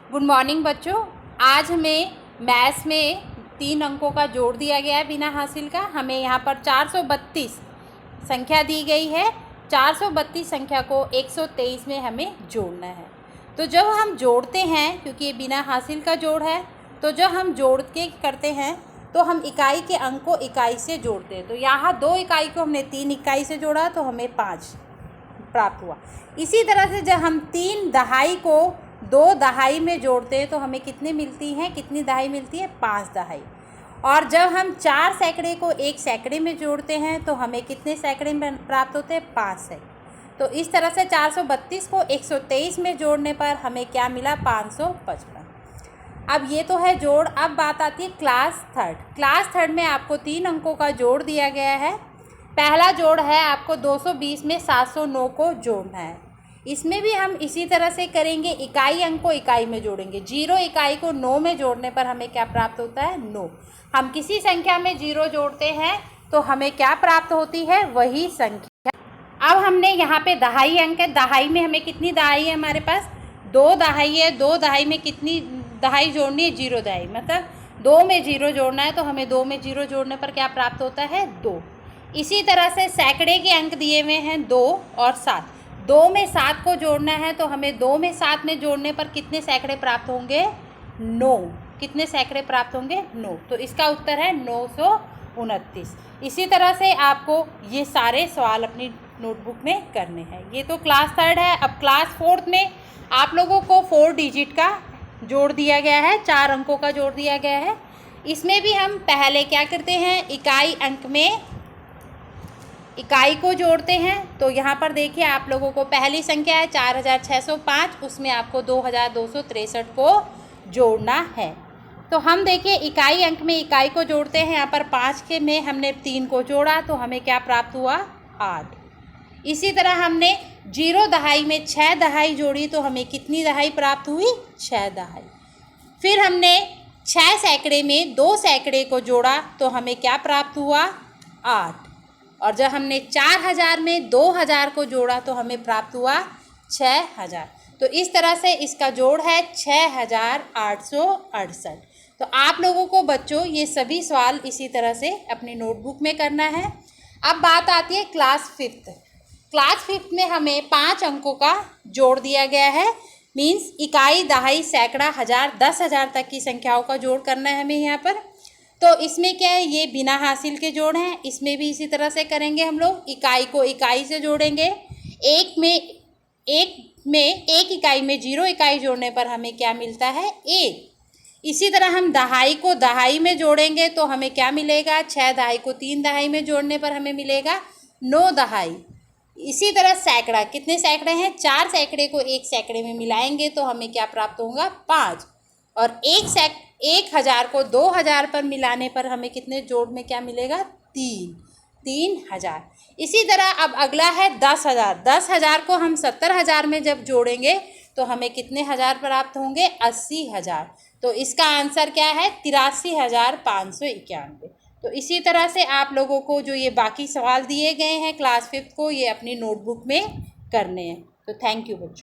Good morning बच्चों। आज हमें मैथ्स में 3 अंकों का जोड़ दिया गया है बिना हासिल का। हमें यहाँ पर 432 संख्या दी गई है। 432 संख्या को 123 में हमें जोड़ना है। तो जब हम जोड़ते हैं, क्योंकि ये बिना हासिल का जोड़ है, तो जब हम जोड़ के करते हैं तो हम इकाई के अंक को इकाई से जोड़ते हैं। तो यहाँ 2 इकाई को हमने 3 इकाई से जोड़ा तो हमें 5 प्राप्त हुआ। इसी तरह से जब हम 3 दहाई को 2 दहाई में जोड़ते हैं तो हमें कितनी मिलती हैं, कितनी दहाई मिलती है, 5 दहाई। और जब हम 4 सैकड़े को 1 सैकड़े में जोड़ते हैं तो हमें कितने सैकड़े में प्राप्त होते हैं, 5 सैकड़े। तो इस तरह से 432 को 123 में जोड़ने पर हमें क्या मिला, 555। अब ये तो है जोड़। अब बात आती है क्लास थर्ड। क्लास थर्ड में आपको 3 अंकों का जोड़ दिया गया है। पहला जोड़ है आपको 220 में 709 को जोड़ना है। इसमें भी हम इसी तरह से करेंगे, इकाई अंक को इकाई में जोड़ेंगे। 0 इकाई को 9 में जोड़ने पर हमें क्या प्राप्त होता है, 9। हम किसी संख्या में 0 जोड़ते हैं तो हमें क्या प्राप्त होती है, वही संख्या। अब हमने यहाँ पे दहाई अंक है। दहाई में हमें कितनी दहाई है, हमारे पास 2 दहाई है। 2 दहाई में कितनी दहाई जोड़नी है, 0 दहाई। मतलब 2 में 0 जोड़ना है तो हमें 2 में 0 जोड़ने पर क्या प्राप्त होता है, 2। इसी तरह से सैकड़े के अंक दिए हुए हैं 2 और 7। 2 में 7 को जोड़ना है तो हमें 2 में 7 में जोड़ने पर कितने सैकड़े प्राप्त होंगे, 9। कितने सैकड़े प्राप्त होंगे, 9। तो इसका उत्तर है 929। इसी तरह से आपको ये सारे सवाल अपनी नोटबुक में करने हैं। ये तो क्लास थर्ड है। अब क्लास फोर्थ में आप लोगों को 4 डिजिट का जोड़ दिया गया है, 4 अंकों का जोड़ दिया गया है। इसमें भी हम पहले क्या करते हैं, इकाई अंक में इकाई को जोड़ते हैं। तो यहाँ पर देखिए आप लोगों को पहली संख्या है 4605, उसमें आपको 2263 को जोड़ना है। तो हम देखिए इकाई अंक में इकाई को जोड़ते हैं। यहाँ पर 5 के में हमने 3 को जोड़ा तो हमें क्या प्राप्त हुआ, 8। इसी तरह हमने 0 दहाई में 6 दहाई जोड़ी तो हमें कितनी दहाई प्राप्त हुई, 6 दहाई। फिर हमने 6 सैकड़े में 2 सैकड़े को जोड़ा तो हमें क्या प्राप्त हुआ, 8। और जब हमने 4000 में 2000 को जोड़ा तो हमें प्राप्त हुआ 6000। तो इस तरह से इसका जोड़ है 6868। तो आप लोगों को बच्चों ये सभी सवाल इसी तरह से अपनी नोटबुक में करना है। अब बात आती है क्लास फिफ्थ। क्लास फिफ्थ में हमें 5 अंकों का जोड़ दिया गया है। मीन्स इकाई, दहाई, सैकड़ा, हज़ार, 10,000 तक की संख्याओं का जोड़ करना है हमें यहाँ पर। तो इसमें क्या है, ये बिना हासिल के जोड़ हैं। इसमें भी इसी तरह से करेंगे हम लोग। इकाई को इकाई से जोड़ेंगे। एक इकाई में 0 इकाई जोड़ने पर हमें क्या मिलता है, 1। इसी तरह हम दहाई को दहाई में जोड़ेंगे तो हमें क्या मिलेगा, 6 दहाई को 3 दहाई में जोड़ने पर हमें मिलेगा 9 दहाई। इसी तरह सैकड़ा, कितने सैकड़े हैं, 4 सैकड़े को 1 सैकड़े में मिलाएंगे तो हमें क्या प्राप्त होगा, 5। और 1000 को 2000 पर मिलाने पर हमें कितने जोड़ में क्या मिलेगा, 3000। इसी तरह अब अगला है 10,000। 10,000 को हम 70,000 में जब जोड़ेंगे तो हमें कितने हज़ार प्राप्त होंगे, 80,000। तो इसका आंसर क्या है, 83,591। तो इसी तरह से आप लोगों को जो ये बाकी सवाल दिए गए हैं क्लास फिफ्थ को, ये अपनी नोटबुक में करने हैं। तो थैंक यू बच्चों।